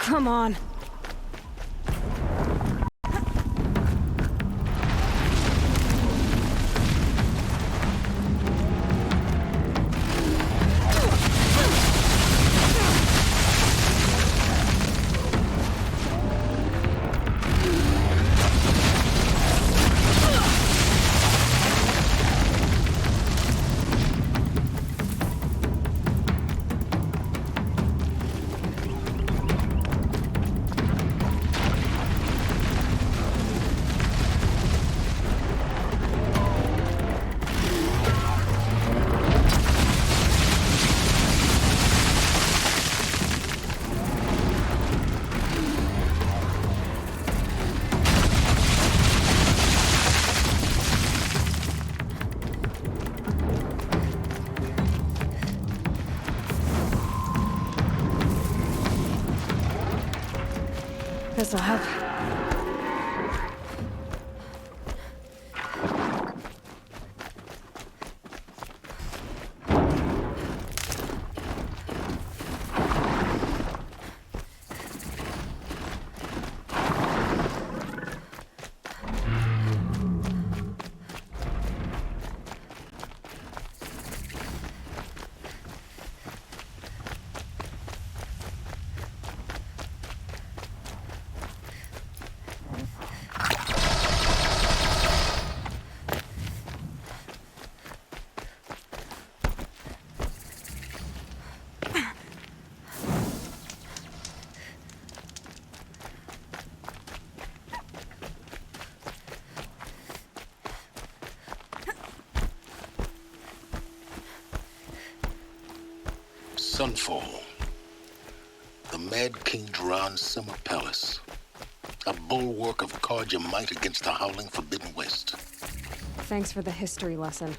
Come on. This'll help. Sunfall. The Mad King Jiran's summer palace. A bulwark of Carja might against the howling Forbidden West. Thanks for the history lesson.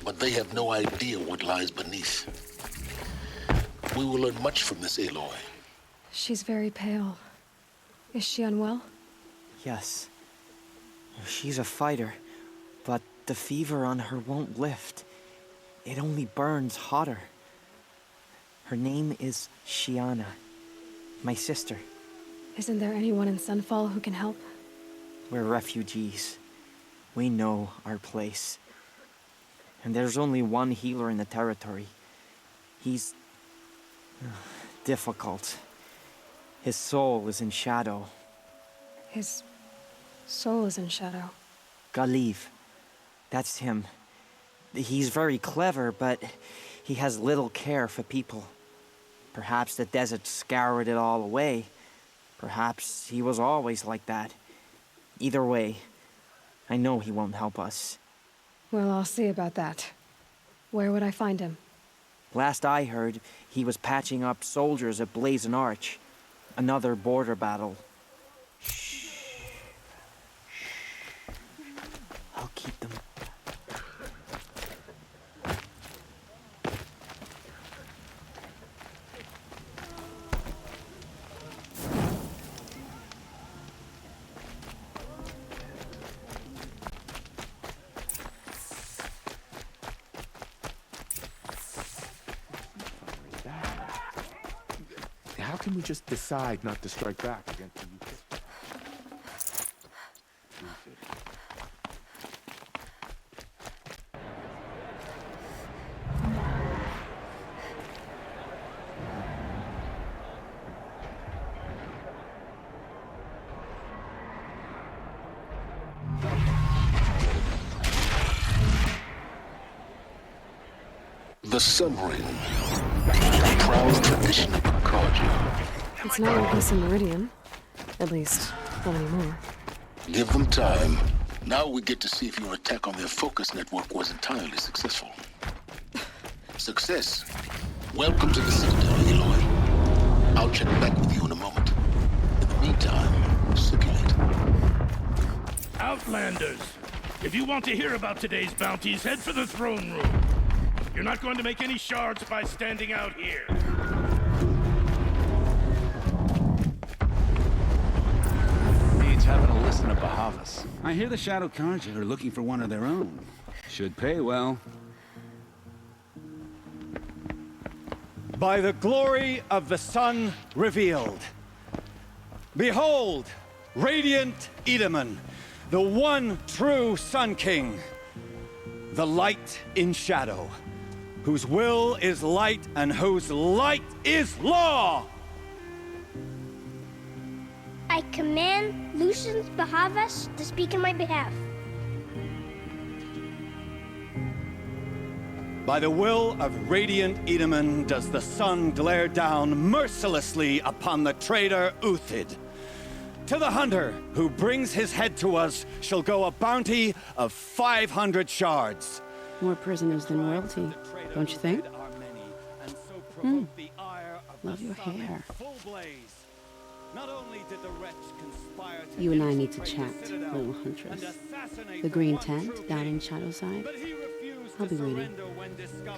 But they have no idea what lies beneath. We will learn much from this Aloy. She's very pale. Is she unwell? Yes. She's a fighter, but the fever on her won't lift. It only burns hotter. Her name is Shiana, my sister. Isn't there anyone in Sunfall who can help? We're refugees. We know our place. And there's only one healer in the territory. He's difficult. His soul is in shadow. His soul is in shadow. Galiv. That's him. He's very clever, but he has little care for people. Perhaps the desert scoured it all away. Perhaps he was always like that. Either way, I know he won't help us. Well, I'll see about that. Where would I find him? Last I heard, he was patching up soldiers at Blazon Arch. Another border battle. Shh. I'll keep them. How can we just decide not to strike back against the UK? The Sun Ring. A proud tradition of Carja. It's not like this in Meridian. At least, not anymore. Give them time. Now we get to see if your attack on their focus network was entirely successful. Success. Welcome to the Citadel, Aloy. I'll check back with you in a moment. In the meantime, circulate. Outlanders! If you want to hear about today's bounties, head for the throne room. You're not going to make any shards by standing out here. Needs having a listen to Bahavas. I hear the Shadow Carja are looking for one of their own. Should pay well. By the glory of the sun revealed, Behold, radiant Edaman, the one true Sun King, the light in shadow, whose will is light and whose light is law! I command Lucius Bahavas to speak in my behalf. By the will of radiant Edaman does the sun glare down mercilessly upon the traitor Uthid. To the hunter who brings his head to us shall go a bounty of 500 shards. More prisoners than royalty, don't you think? Love your hair. You and I need to chat, little huntress. The green tent down in Shadowside. I'll be waiting.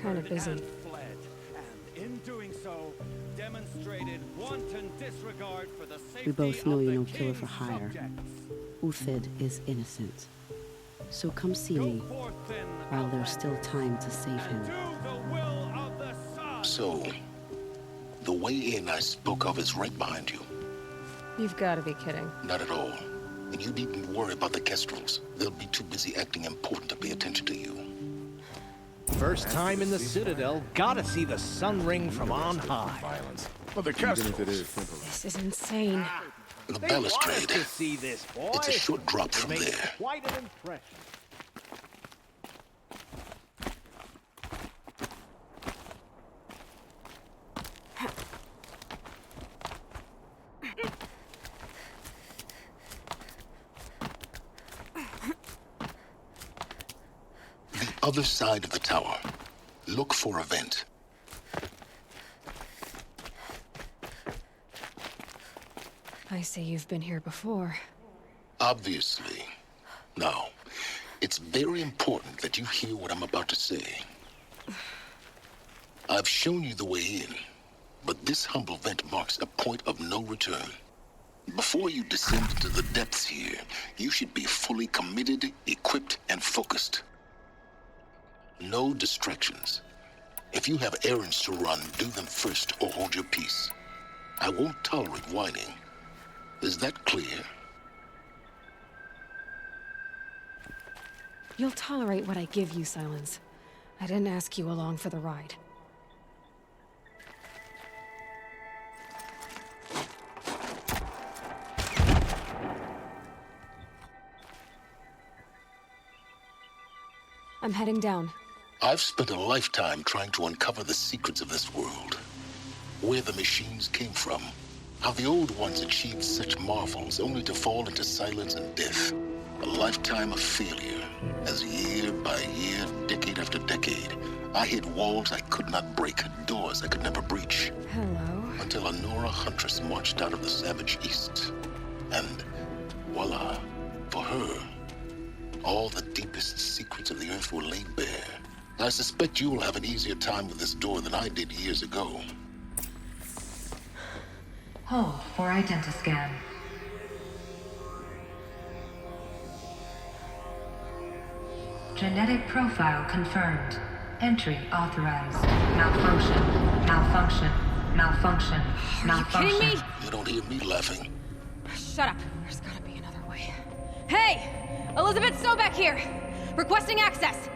Kind of busy. We both know you're no killer for hire. Uthid is innocent. So come see me while there's still time to save him. So, the way in I spoke of is right behind you. You've got to be kidding. Not at all. And you needn't worry about the Kestrels. They'll be too busy acting important to pay attention to you. First time in the Citadel, gotta see the sun ring from on high. Violence. Well, the Even if Kestrels. it is simple. This is insane. The They want us balustrade. to see this, boy. It's a short drop It from makes there. quite an impression. The other side of the tower. Look for a vent. I see you've been here before. Obviously. Now, it's very important that you hear what I'm about to say. I've shown you the way in, but this humble vent marks a point of no return. Before you descend into the depths here, you should be fully committed, equipped, and focused. No distractions. If you have errands to run, do them first or hold your peace. I won't tolerate whining. Is that clear? You'll tolerate what I give you, Silence. I didn't ask you along for the ride. I'm heading down. I've spent a lifetime trying to uncover the secrets of this world. Where the machines came from. How the old ones achieved such marvels only to fall into silence and death. A lifetime of failure, as year by year, decade after decade, I hit walls I could not break, doors I could never breach. Hello. Until a Nora huntress marched out of the savage east. And voila, for her, all the deepest secrets of the earth were laid bare. I suspect you will have an easier time with this door than I did years ago. Hold for identiscan. Genetic profile confirmed. Entry authorized. Malfunction. Malfunction. Malfunction. Malfunction. Kidding me? You don't hear me laughing. Shut up. There's gotta be another way. Hey! Elizabeth Sobek here! Requesting access!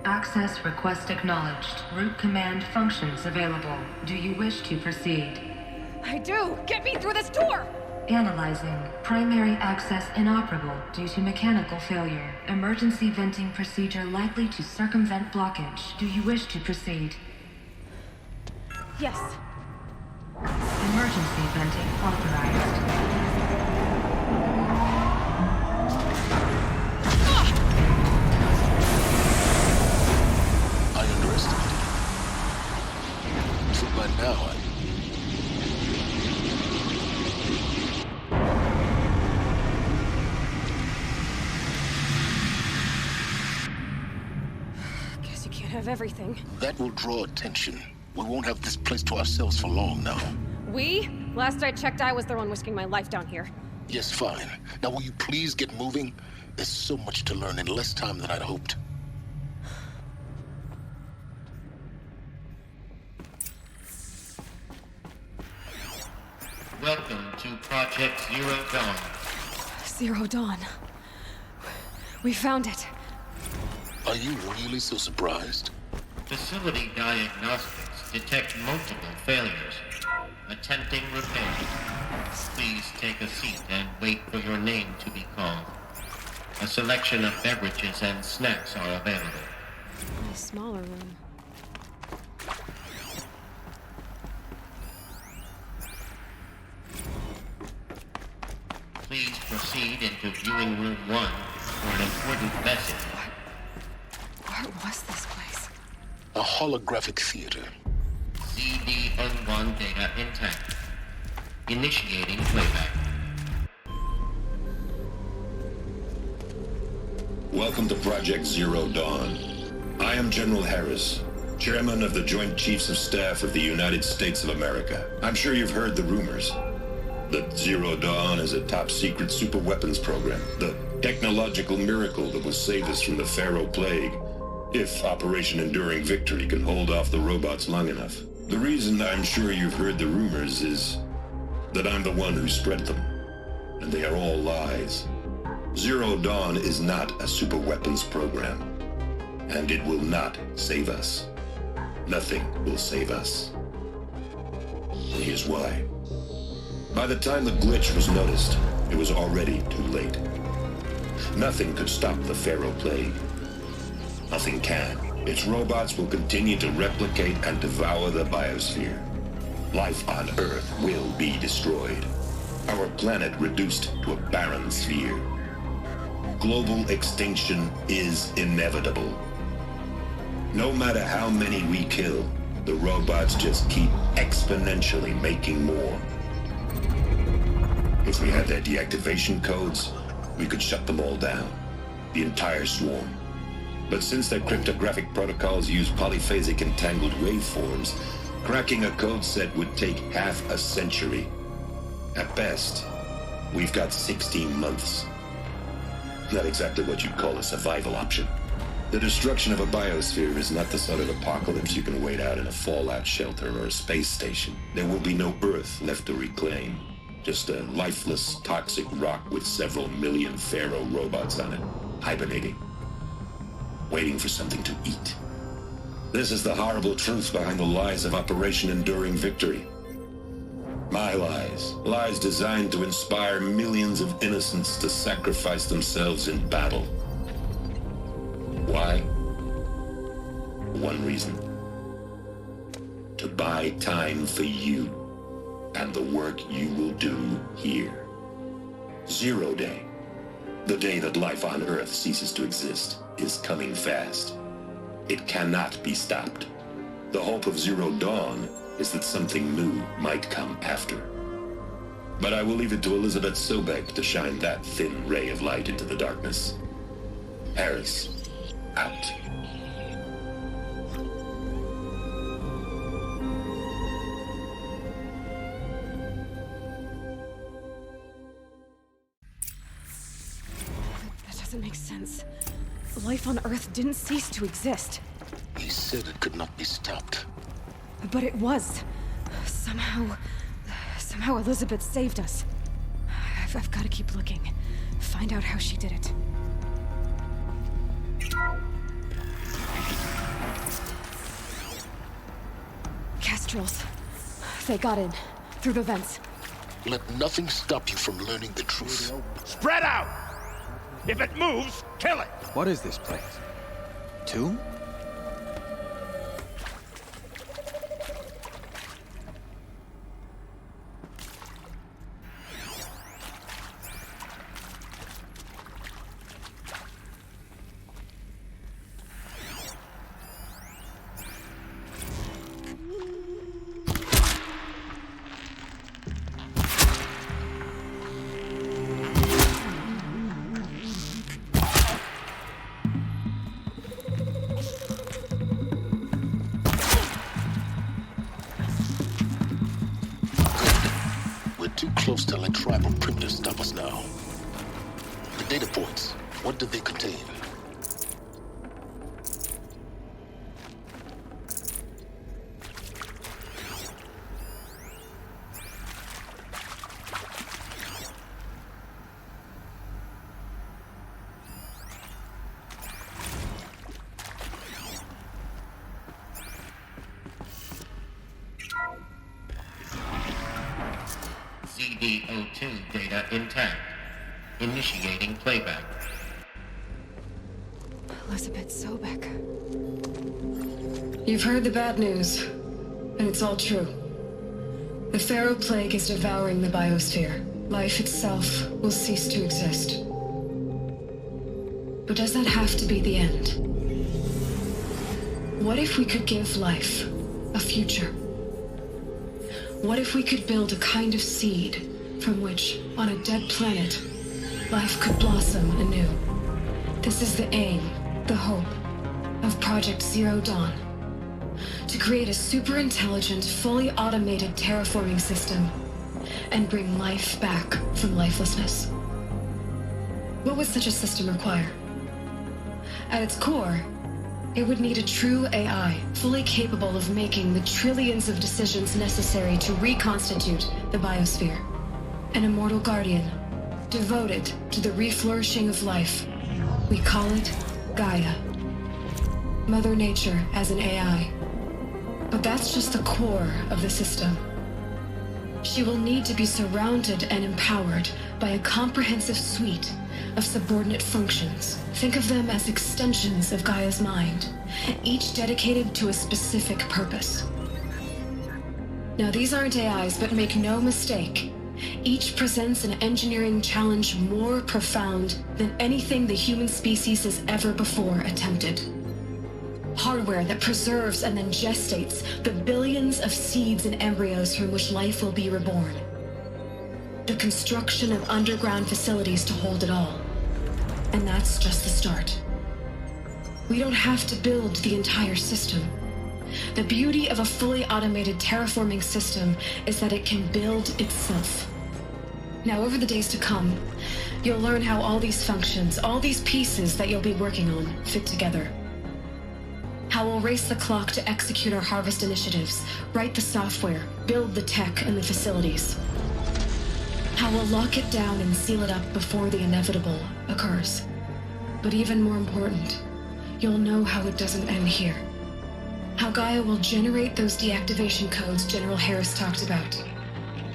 Access request acknowledged. Root command functions available. Do you wish to proceed? I do! Get me through this door! Analyzing. Primary access inoperable due to mechanical failure. Emergency venting procedure likely to circumvent blockage. Do you wish to proceed? Yes. Emergency venting authorized. I underestimated it. So by now, Guess you can't have everything. that will draw attention. We won't have this place to ourselves for long now. We? Last I checked, I was the one risking my life down here. Yes, fine. Now will you please get moving? There's so much to learn in less time than I'd hoped. Welcome to Project Zero Dawn. Zero Dawn. We found it. Are you really so surprised? Facility diagnostics detect multiple failures. Attempting repair. Please take a seat and wait for your name to be called. A selection of beverages and snacks are available. A smaller room. Please proceed into viewing room 1 for an important message. What was this place? A holographic theater. CD-N1 data intact. Initiating playback. Welcome to Project Zero Dawn. I am General Harris, Chairman of the Joint Chiefs of Staff of the United States of America. I'm sure you've heard the rumors that Zero Dawn is a top-secret superweapons program, the technological miracle that will save us from the Pharaoh Plague, if Operation Enduring Victory can hold off the robots long enough. The reason I'm sure you've heard the rumors is that I'm the one who spread them, and they are all lies. Zero Dawn is not a superweapons program, and it will not save us. Nothing will save us. And here's why. By the time the glitch was noticed, it was already too late. Nothing could stop the Pharaoh Plague. Nothing can. Its robots will continue to replicate and devour the biosphere. Life on Earth will be destroyed. Our planet reduced to a barren sphere. Global extinction is inevitable. No matter how many we kill, the robots just keep exponentially making more. If we had their deactivation codes, we could shut them all down. The entire swarm. But since their cryptographic protocols use polyphasic entangled waveforms, cracking a code set would take half a century. At best, we've got 16 months. Not exactly what you'd call a survival option. The destruction of a biosphere is not the sort of apocalypse you can wait out in a fallout shelter or a space station. There will be no Earth left to reclaim. Just a lifeless, toxic rock with several million Pharaoh robots on it, hibernating, waiting for something to eat. This is the horrible truth behind the lies of Operation Enduring Victory. My lies. Lies designed to inspire millions of innocents to sacrifice themselves in battle. Why? One reason. To buy time for you and the work you will do here. Zero Day, the day that life on Earth ceases to exist, is coming fast. It cannot be stopped. The hope of Zero Dawn is that something new might come after. But I will leave it to Elizabeth Sobek to shine that thin ray of light into the darkness. Harris, out. That doesn't make sense. Life on Earth didn't cease to exist. He said it could not be stopped. But it was. Somehow Elizabeth saved us. I've got to keep looking. Find out how she did it. Kestrels. They got in. Through the vents. Let nothing stop you from learning the truth. Spread out! If it moves, kill it! What is this place? Tomb? Too close to let tribal primitives stop us now. The data points, what did they contain? BD-02 data intact. Initiating playback. Elizabeth Sobek. You've heard the bad news, and it's all true. The Pharaoh Plague is devouring the biosphere. Life itself will cease to exist. But does that have to be the end? What if we could give life a future? What if we could build a kind of seed from which, on a dead planet, life could blossom anew? This is the aim, the hope, of Project Zero Dawn. To create a super-intelligent, fully automated terraforming system and bring life back from lifelessness. What would such a system require? At its core, it would need a true AI, fully capable of making the trillions of decisions necessary to reconstitute the biosphere. An immortal guardian, devoted to the reflourishing of life. We call it Gaia. Mother Nature as an AI. But that's just the core of the system. She will need to be surrounded and empowered by a comprehensive suite of subordinate functions. Think of them as extensions of Gaia's mind, each dedicated to a specific purpose. Now, these aren't AIs, but make no mistake, each presents an engineering challenge more profound than anything the human species has ever before attempted. Hardware that preserves and then gestates the billions of seeds and embryos from which life will be reborn. The construction of underground facilities to hold it all. And that's just the start. We don't have to build the entire system. The beauty of a fully automated terraforming system is that it can build itself. Now, over the days to come, you'll learn how all these functions, all these pieces that you'll be working on, fit together. How we'll race the clock to execute our harvest initiatives, write the software, build the tech and the facilities. How we'll lock it down and seal it up before the inevitable occurs. But even more important, you'll know how it doesn't end here. How Gaia will generate those deactivation codes General Harris talked about,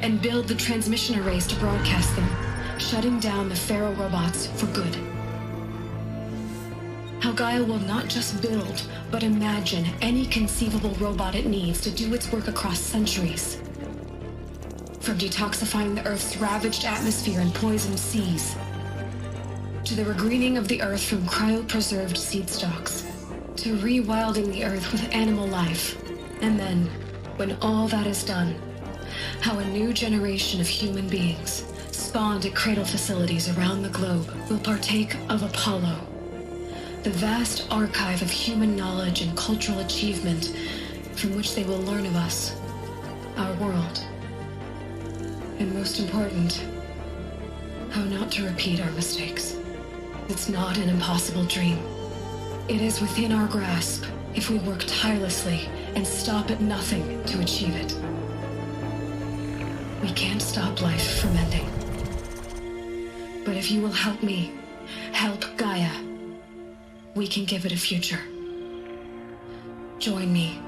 and build the transmission arrays to broadcast them, shutting down the Pharaoh robots for good. How Gaia will not just build, but imagine any conceivable robot it needs to do its work across centuries. From detoxifying the Earth's ravaged atmosphere and poisoned seas, to the regreening of the Earth from cryopreserved seed stalks, to rewilding the Earth with animal life. And then, when all that is done, how a new generation of human beings, spawned at cradle facilities around the globe, will partake of Apollo, the vast archive of human knowledge and cultural achievement from which they will learn of us, our world. And most important, how not to repeat our mistakes. It's not an impossible dream. It is within our grasp if we work tirelessly and stop at nothing to achieve it. We can't stop life from ending. But if you will help me, help Gaia, we can give it a future. Join me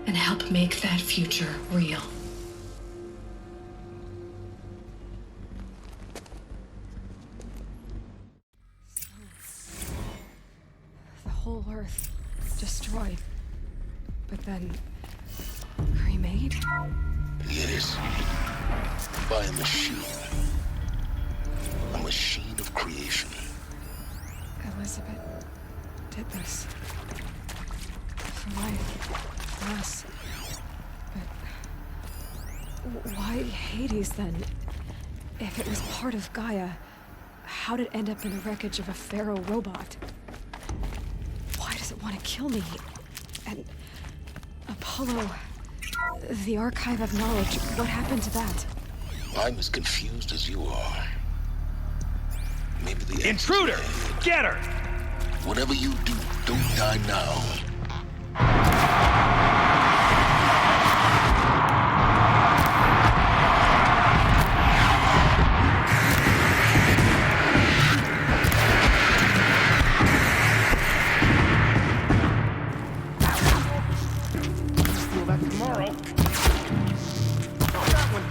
and help make that future real. The whole Earth destroyed, but then remade? Yes. By a machine. A machine of creation. Elizabeth did this. For us. But why Hades then? If it was part of Gaia, how did it end up in the wreckage of a Pharaoh robot? Why does it want to kill me? And Apollo, the archive of knowledge, what happened to that? I'm as confused as you are. Maybe the intruder! Get her! Whatever you do, don't die now. Steal that tomorrow. Oh, that one.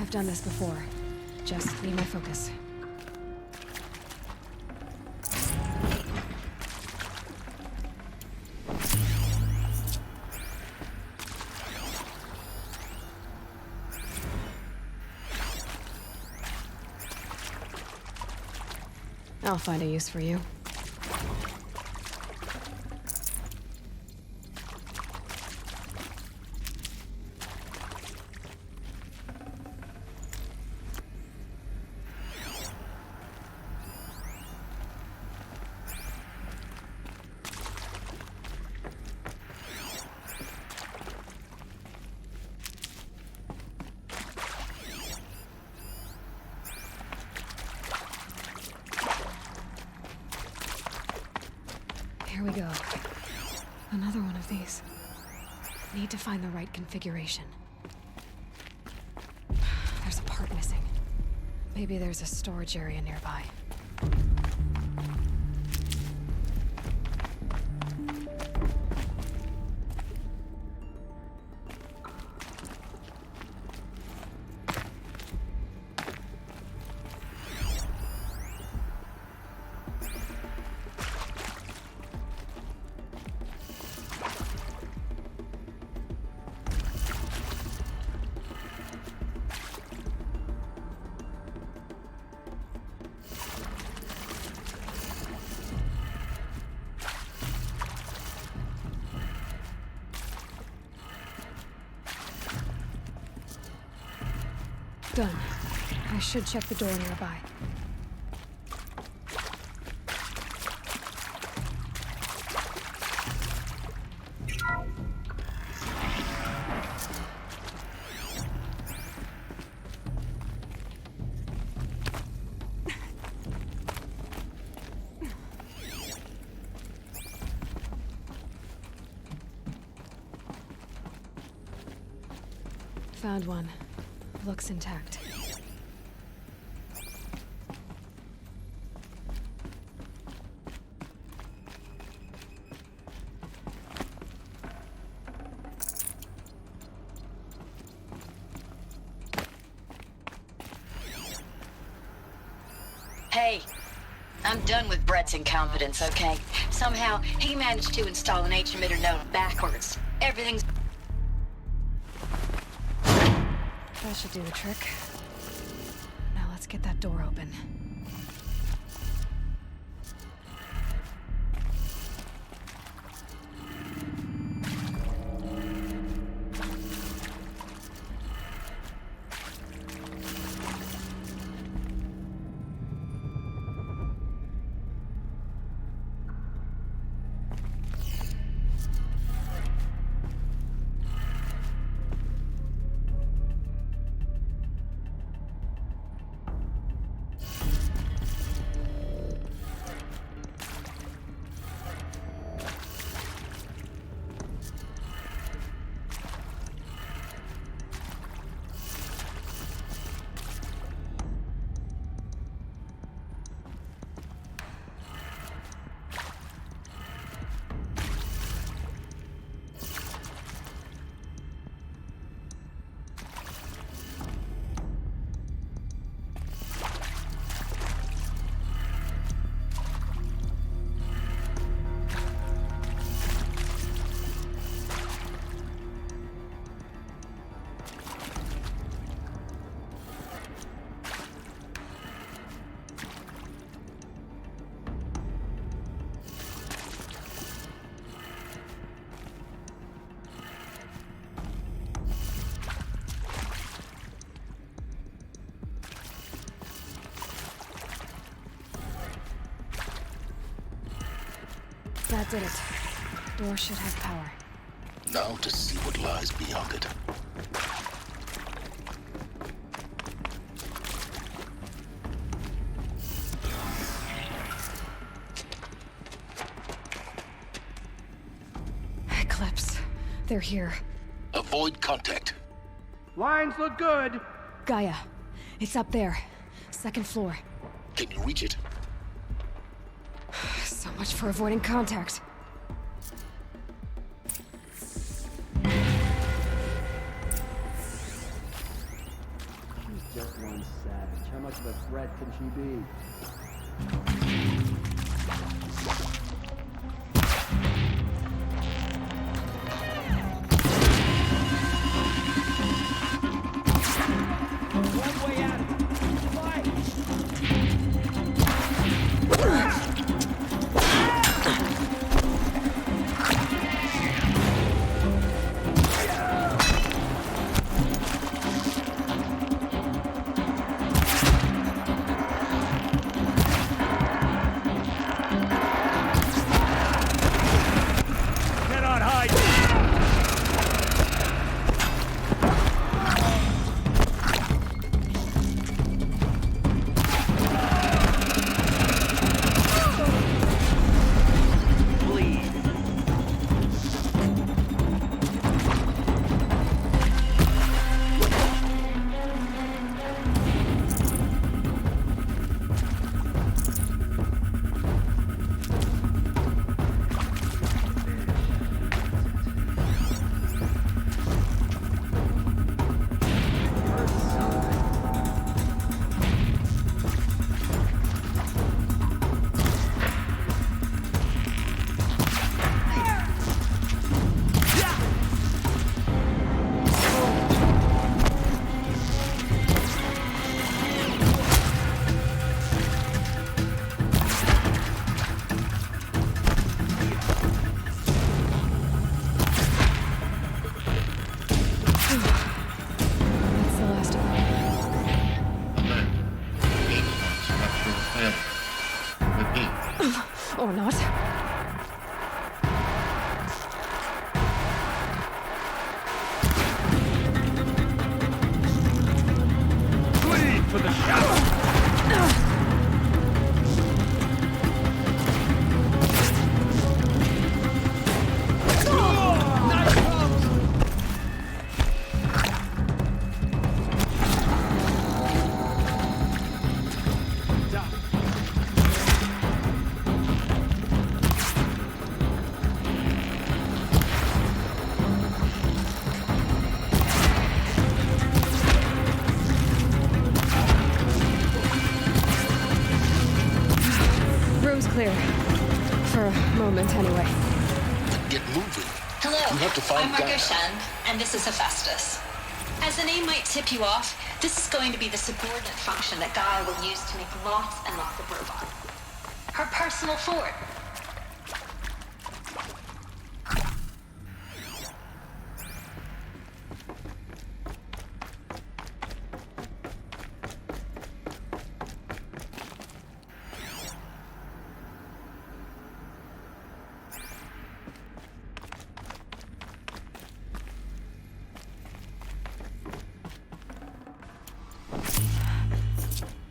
I've done this before. Just need my focus. I'll find a use for you. Here we go. Another one of these. Need to find the right configuration. There's a part missing. Maybe there's a storage area nearby. Done. I should check the door nearby. Found one. Looks intact. Hey, I'm done with Brett's incompetence, okay? Somehow, he managed to install an H-emitter node backwards. Everything's... That should do the trick. Now let's get that door open. That did it. Door should have power. Now to see what lies beyond it. Eclipse. They're here. Avoid contact. Lines look good. Gaia. It's up there. Second floor. Can you reach it? So much for avoiding contact. much of a threat can she be? One way out of it. Or not. Flee for the shadow! Clear. For a moment, anyway. Get moving. Hello, You have to find I'm Margot Gaia. Shan, and this is Hephaestus. As the name might tip you off, this is going to be the subordinate function that Gaia will use to make lots and lots of robots. Her personal fort.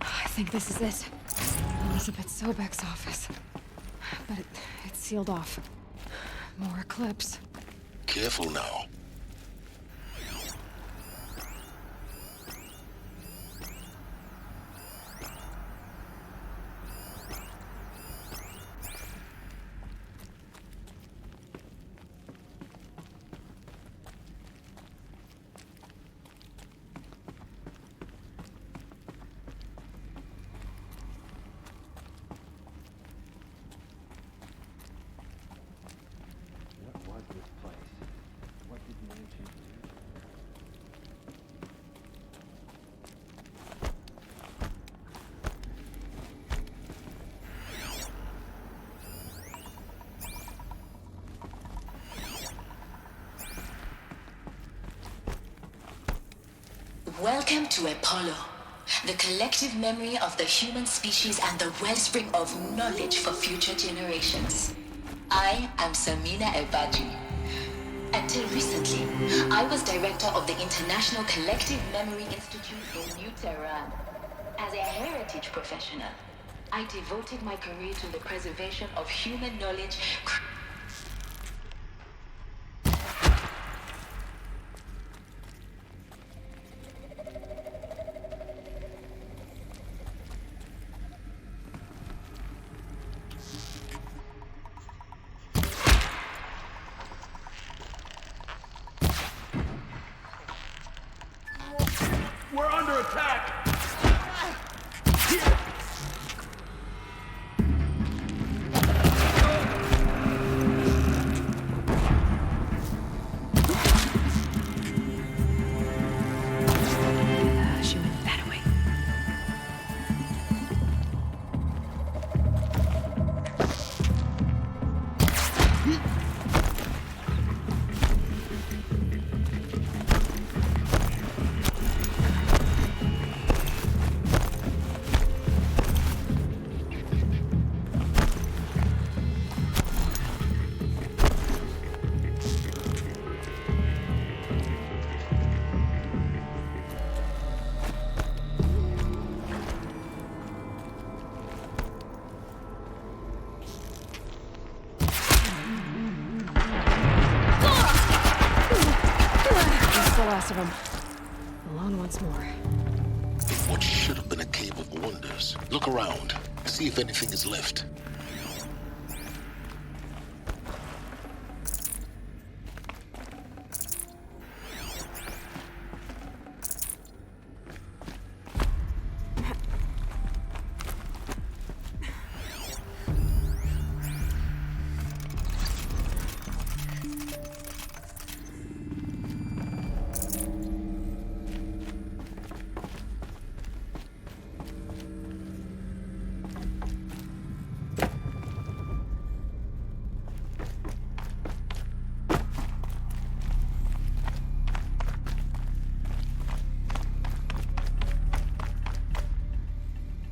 I think this is it. Elizabeth Sobek's office. But it's sealed off. More Eclipse. Careful now. Welcome to Apollo, the collective memory of the human species and the wellspring of knowledge for future generations. I am Samina El-Badri. Until recently, I was director of the International Collective Memory Institute in New Tehran. As a heritage professional, I devoted my career to the preservation of human knowledge. We're under attack! most of them. Alone once more. What should have been a cave of wonders. Look around. See if anything is left.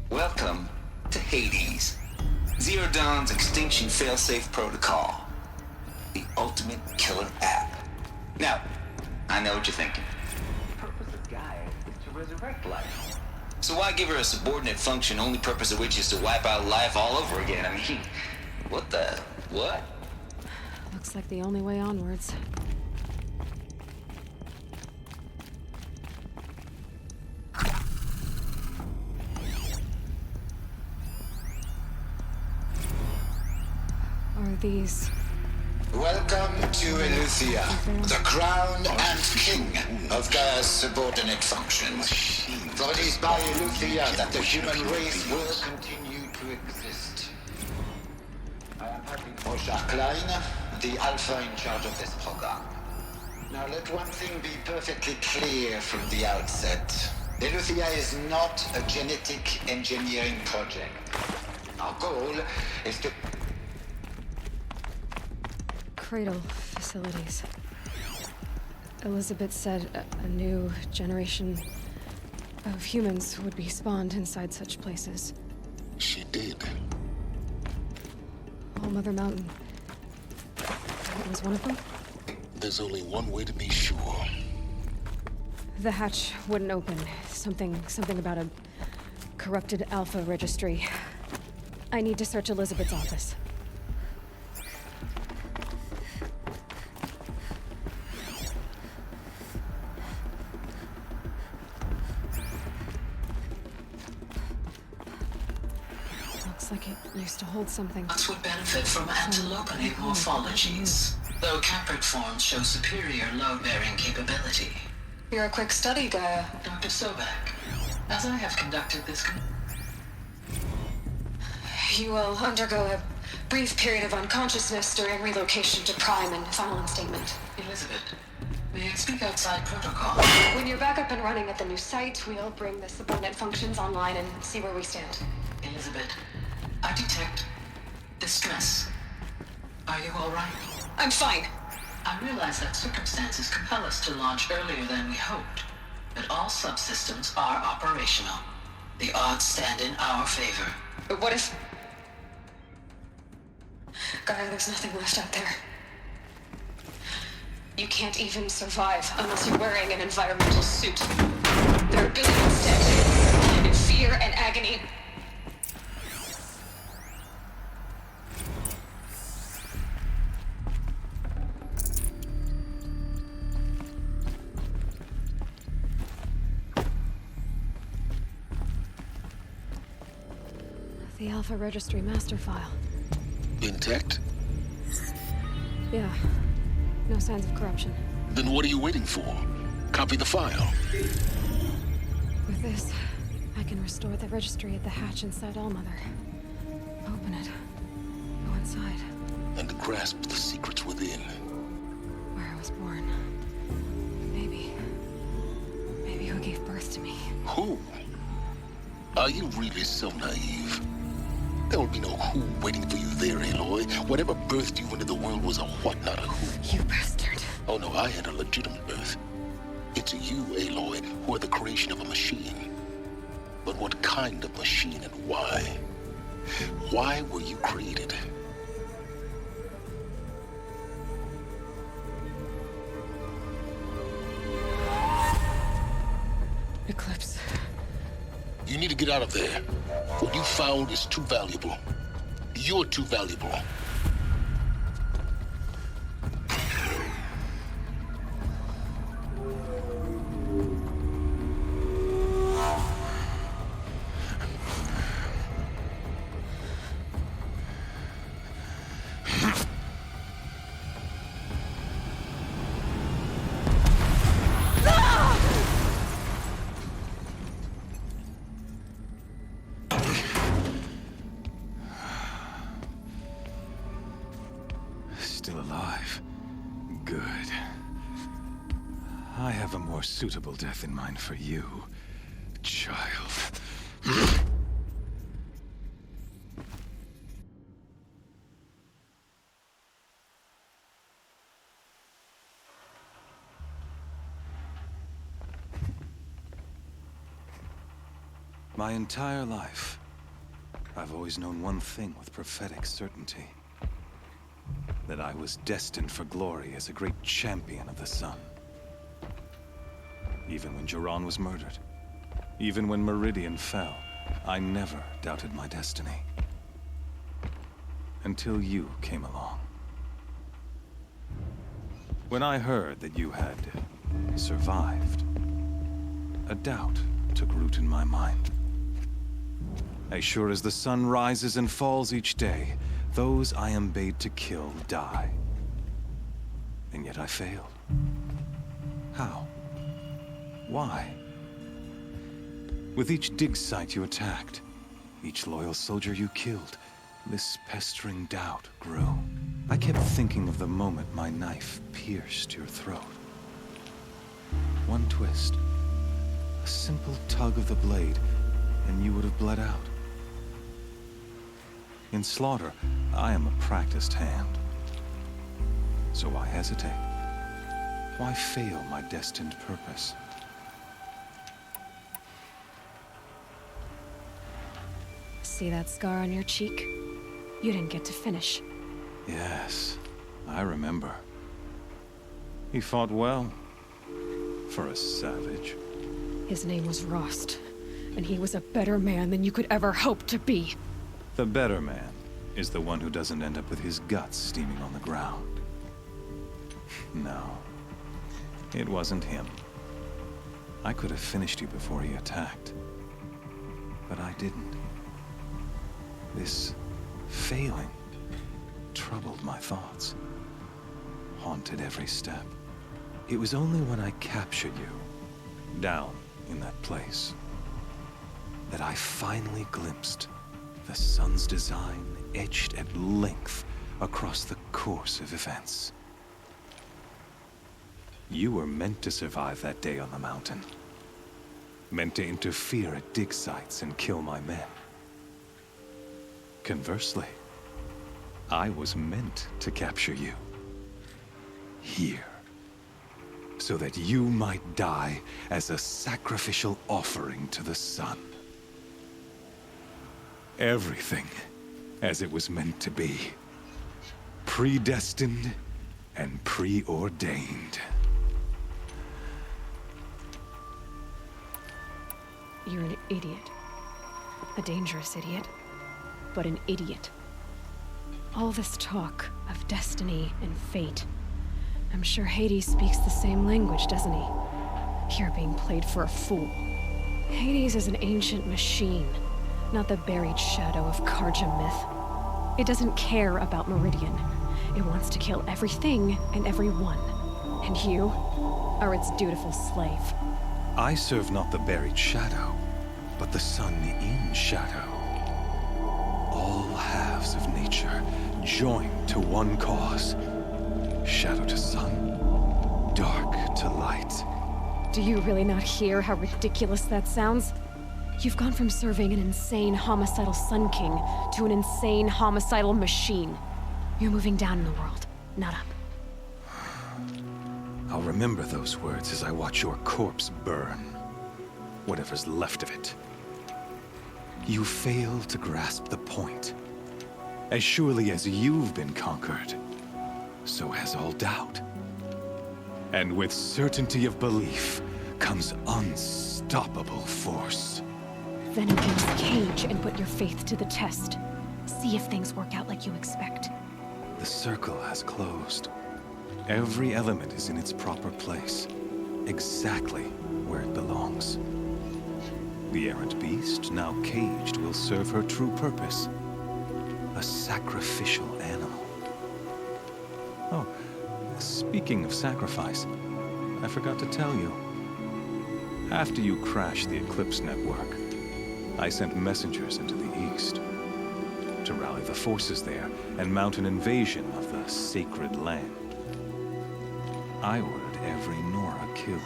Welcome to Hades, Zero Dawn's extinction failsafe protocol, the ultimate killer app. Now, I know what you're thinking. The purpose of Gaia is to resurrect life. So why give her a subordinate function, only purpose of which is to wipe out life all over again? I mean, what? Looks like the only way onwards. Are these... Welcome to Eleuthia, the crown and king of Gaia's subordinate functions. For it is by Eleuthia that the human race will continue to exist. I am having Moshe Klein, the Alpha in charge of this program. Now let one thing be perfectly clear from the outset. Eleuthia is not a genetic engineering project. Our goal is to... Cradle facilities. Elizabeth said a new generation of humans would be spawned inside such places. She did. All Mother Mountain. It was one of them? There's only one way to be sure. The hatch wouldn't open. Something about a corrupted Alpha registry. I need to search Elizabeth's office. Looks like it used to hold something. Us would benefit from antilopinate morphologies, though Caprid forms show superior load-bearing capability. You're a quick study, Gaia. Dr. Sobek, as I have conducted this... You will undergo a brief period of unconsciousness during relocation to Prime and final instatement. Elizabeth, may I speak outside protocol? When you're back up and running at the new site, we'll bring the subordinate functions online and see where we stand. Elizabeth, I detect distress. Are you all right? I'm fine. I realize that circumstances compel us to launch earlier than we hoped, but all subsystems are operational. The odds stand in our favor. But what if... Gaia, there's nothing left out there. You can't even survive unless you're wearing an environmental suit. There are billions dead, in fear and agony. The Alpha Registry master file. Intact? Yeah. No signs of corruption. Then what are you waiting for? Copy the file. With this, I can restore the registry at the hatch inside Allmother. Open it. Go inside. And grasp the secrets within. Where I was born. Maybe who gave birth to me. Who? Are you really so naive? There will be no who waiting for you there, Aloy. Whatever birthed you into the world was a what, not a who. You bastard. Oh no, I had a legitimate birth. It's you, Aloy, who are the creation of a machine. But what kind of machine and why? Why were you created? Eclipse. You need to get out of there. What you found is too valuable. You're too valuable. alive. Good. I have a more suitable death in mind for you, child. My entire life, I've always known one thing with prophetic certainty. That I was destined for glory as a great champion of the sun. Even when Jiran was murdered, even when Meridian fell, I never doubted my destiny. Until you came along. When I heard that you had survived, a doubt took root in my mind. As sure as the sun rises and falls each day, those I am bade to kill die. And yet I failed. How? Why? With each dig site you attacked, each loyal soldier you killed, this pestering doubt grew. I kept thinking of the moment my knife pierced your throat. One twist, a simple tug of the blade, and you would have bled out. In slaughter, I am a practiced hand. So why hesitate? Why fail my destined purpose? See that scar on your cheek? You didn't get to finish. Yes, I remember. He fought well. For a savage. His name was Rost, and he was a better man than you could ever hope to be. The better man is the one who doesn't end up with his guts steaming on the ground. No, it wasn't him. I could have finished you before he attacked. But I didn't. This failing troubled my thoughts, haunted every step. It was only when I captured you, down in that place, that I finally glimpsed the sun's design etched at length across the course of events. You were meant to survive that day on the mountain. Meant to interfere at dig sites and kill my men. Conversely, I was meant to capture you. Here. So that you might die as a sacrificial offering to the sun. Everything as it was meant to be. Predestined and preordained. You're an idiot. A dangerous idiot, but an idiot. All this talk of destiny and fate. I'm sure Hades speaks the same language, doesn't he? You're being played for a fool. Hades is an ancient machine, not the buried shadow of Karja myth. It doesn't care about Meridian. It wants to kill everything and everyone. And you are its dutiful slave. I serve not the buried shadow, but the sun in shadow. All halves of nature joined to one cause. Shadow to sun, dark to light. Do you really not hear how ridiculous that sounds? You've gone from serving an insane homicidal Sun King to an insane homicidal machine. You're moving down in the world, not up. I'll remember those words as I watch your corpse burn. Whatever's left of it. You fail to grasp the point. As surely as you've been conquered, so has all doubt. And with certainty of belief comes unstoppable force. Then open this cage and put your faith to the test. See if things work out like you expect. The circle has closed. Every element is in its proper place, exactly where it belongs. The errant beast, now caged, will serve her true purpose. A sacrificial animal. Oh, speaking of sacrifice, I forgot to tell you. After you crashed the Eclipse network, I sent messengers into the east. to rally the forces there and mount an invasion of the sacred land. I ordered every Nora killed.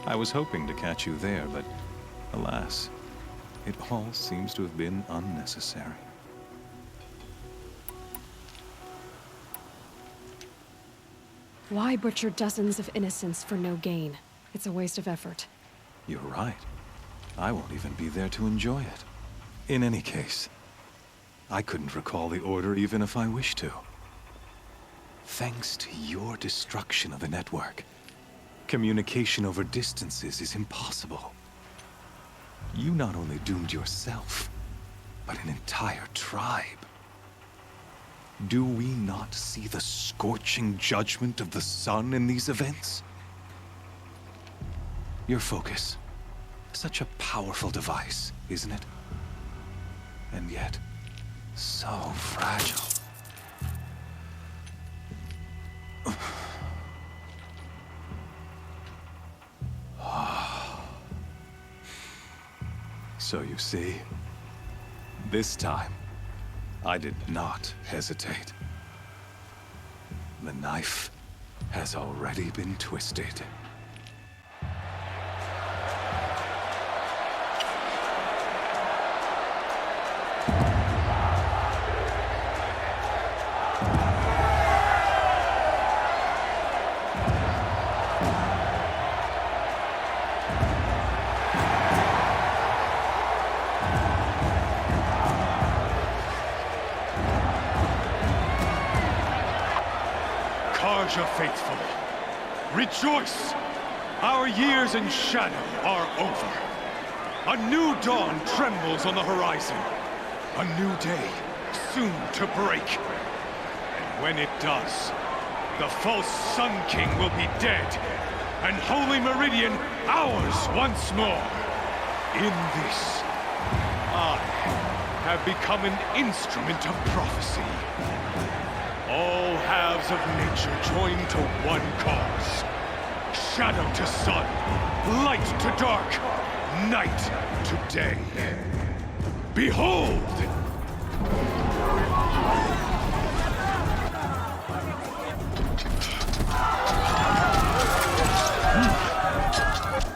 I was hoping to catch you there, but alas, it all seems to have been unnecessary. Why butcher dozens of innocents for no gain? It's a waste of effort. You're right. I won't even be there to enjoy it. In any case, I couldn't recall the order even if I wished to. Thanks to your destruction of the network, communication over distances is impossible. You not only doomed yourself, but an entire tribe. Do we not see the scorching judgment of the sun in these events? Your focus. Such a powerful device, isn't it? And yet, so fragile. So you see, this time, I did not hesitate. The knife has already been twisted. Karja faithful, rejoice! Our years in shadow are over. A new dawn trembles on the horizon. A new day soon to break. And when it does, the false Sun King will be dead, and Holy Meridian ours once more. In this, I have become an instrument of prophecy. All halves of nature join to one cause. Shadow to sun, light to dark, night to day. Behold!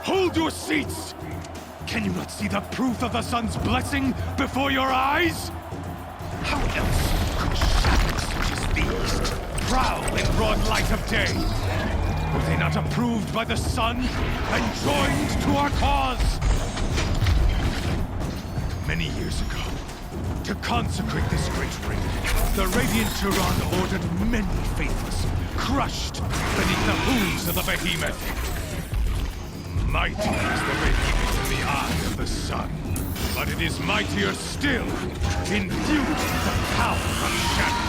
Hold your seats! Can you not see the proof of the sun's blessing before your eyes? How else could shadows such as these prowl in broad light of day? Were they not approved by the sun and joined to our cause? Many years ago, to consecrate this great ring, the Radiant Turan ordered many faithless, crushed beneath the hooves of the behemoth. Mighty is the behemoth in the eye of the sun, but it is mightier still, infused with the power of shadow.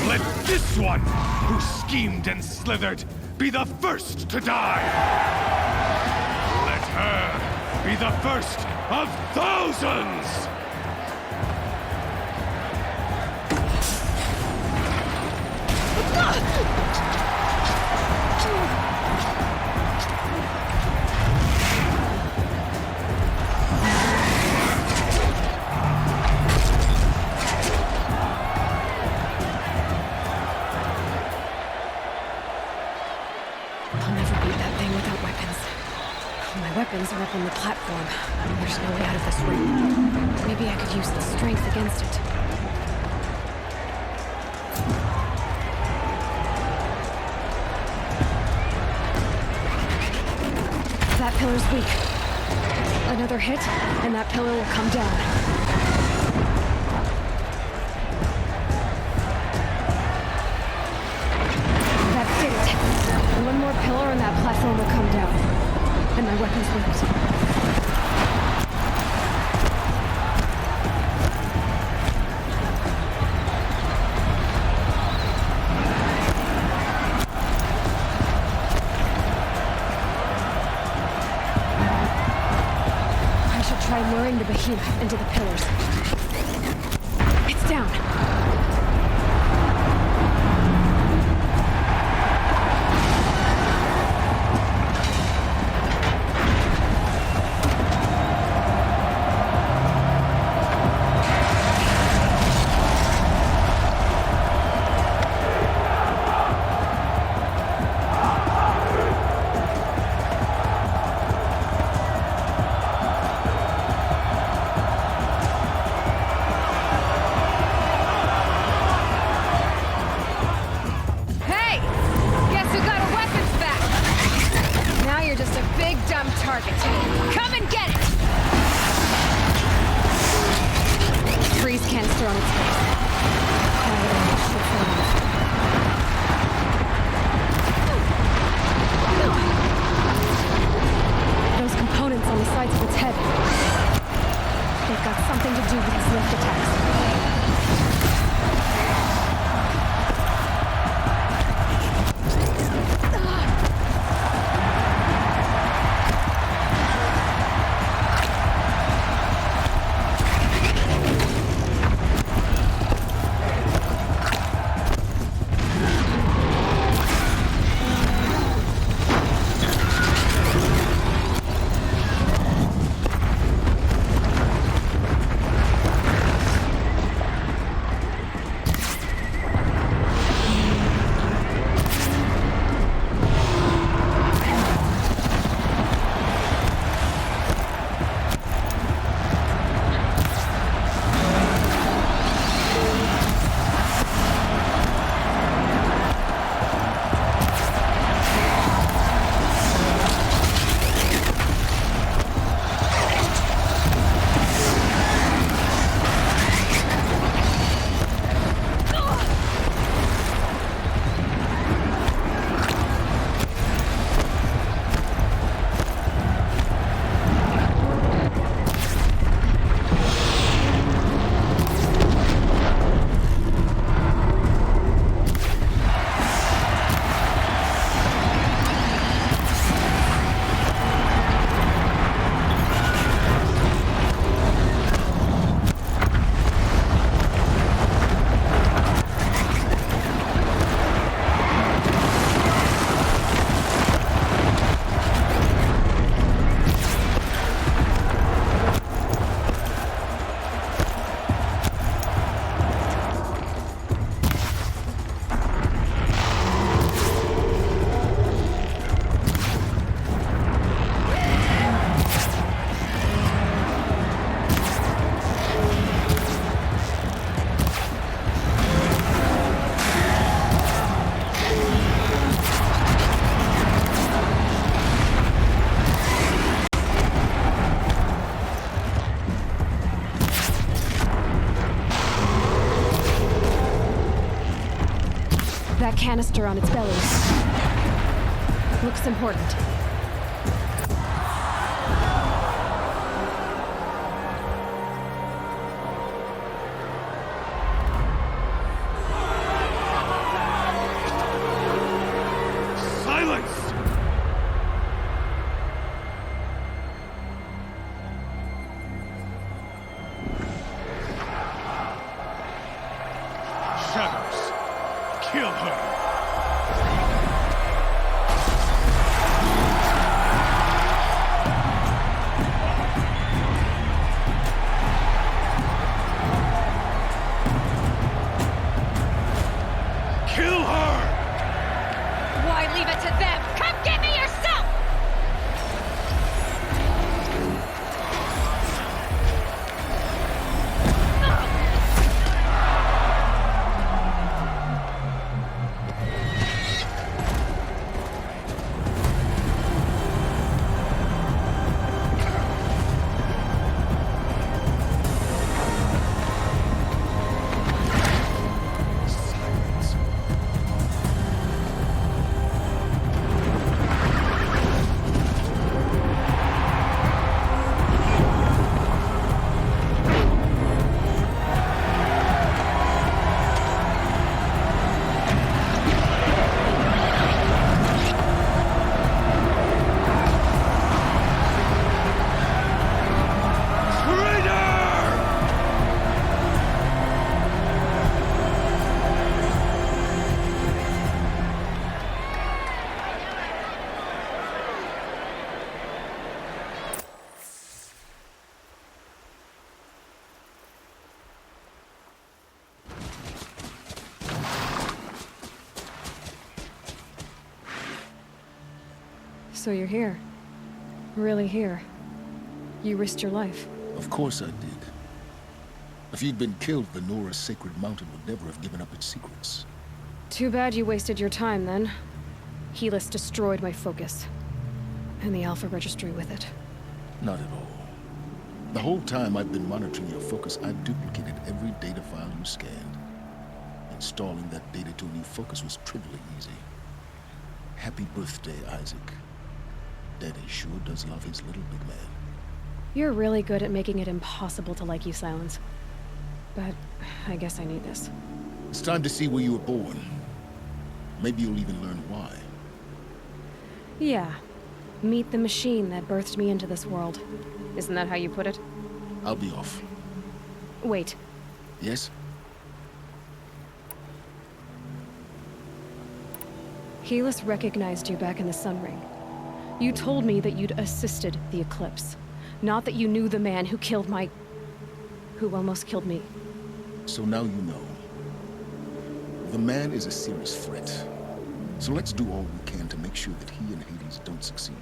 Let this one, who schemed and slithered, be the first to die! Let her be the first of thousands! Weapons are up on the platform. There's no way out of this room. Maybe I could use the strength against it. That pillar's weak. Another hit, and that pillar will come down. That did it. One more pillar and that platform will come down. And my weapons worked. I should try luring the behemoth into the pillars. It's down. They've got something to do with these lift attacks. That canister on its belly looks important. Silence! Shadows, kill her! Kill her! Why leave it to them? Come get me yourself! So you're here. Really here. You risked your life. Of course I did. If you'd been killed, the Nora Sacred Mountain would never have given up its secrets. Too bad you wasted your time, then. Helis destroyed my focus. And the Alpha Registry with it. Not at all. The whole time I've been monitoring your focus, I've duplicated every data file you scanned. Installing that data to a new focus was trivially easy. Happy birthday, Isaac. Daddy sure does love his little big man. You're really good at making it impossible to like you, Silence. But I guess I need this. It's time to see where you were born. Maybe you'll even learn why. Yeah. Meet the machine that birthed me into this world. Isn't that how you put it? I'll be off. Wait. Yes? Helis recognized you back in the Sun Ring. You told me that you'd assisted the Eclipse. Not that you knew the man who killed who almost killed me. So now you know. The man is a serious threat. So let's do all we can to make sure that he and Hades don't succeed.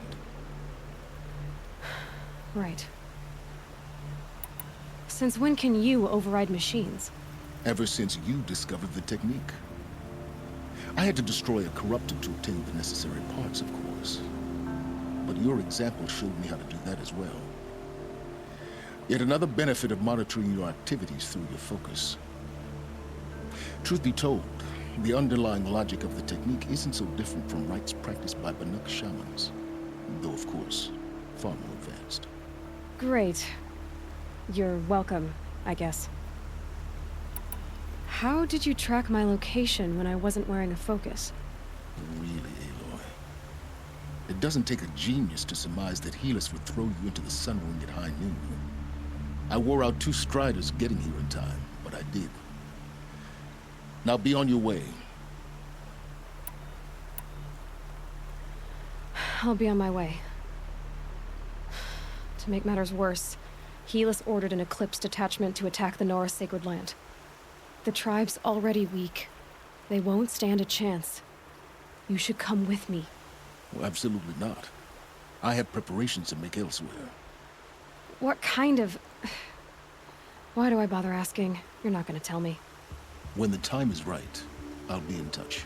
Right. Since when can you override machines? Ever since you discovered the technique. I had to destroy a corruptor to obtain the necessary parts, of course. But your example showed me how to do that as well. Yet another benefit of monitoring your activities through your focus. Truth be told, the underlying logic of the technique isn't so different from rites practiced by Banuk shamans. Though, of course, far more advanced. Great. You're welcome, I guess. How did you track my location when I wasn't wearing a focus? Really, Aloy? It doesn't take a genius to surmise that Helis would throw you into the Sun Ring at high noon. I wore out 2 striders getting here in time, but I did. Now be on your way. I'll be on my way. To make matters worse, Helis ordered an Eclipse detachment to attack the Nora Sacred Land. The tribe's already weak. They won't stand a chance. You should come with me. Well, absolutely not. I have preparations to make elsewhere. What kind of... Why do I bother asking? You're not gonna tell me. When the time is right, I'll be in touch.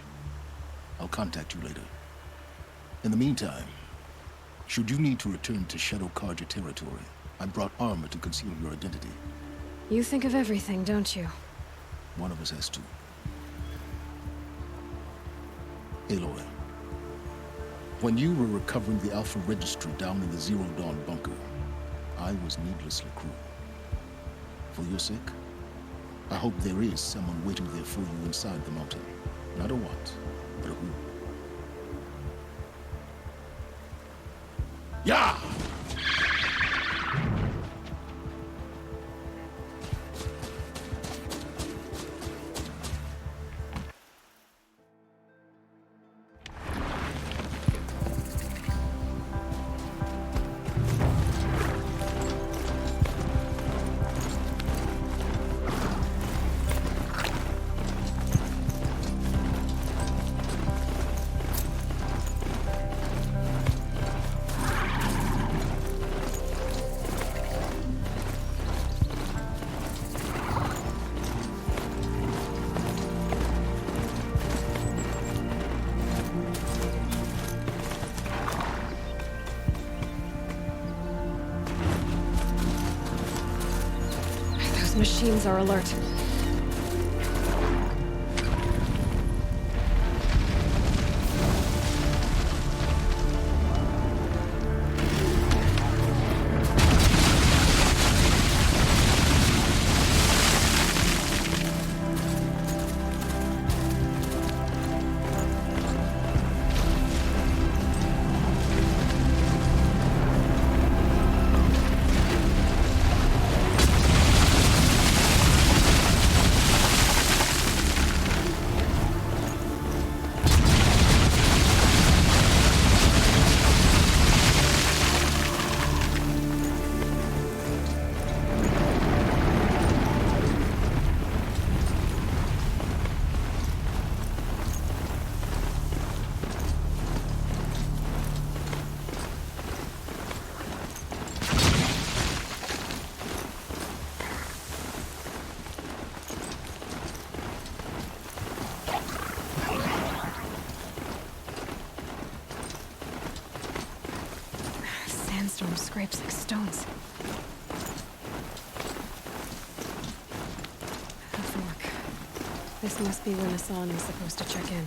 I'll contact you later. In the meantime, should you need to return to Shadow Carja territory, I brought armor to conceal your identity. You think of everything, don't you? One of us has to. Aloy, when you were recovering the Alpha Registry down in the Zero Dawn bunker, I was needlessly cruel. For your sake, I hope there is someone waiting there for you inside the mountain. Not a what, but a who. Yeah! Machines are alert. Sandstorm scrapes like stones. A fork. This must be when Hassan was supposed to check in.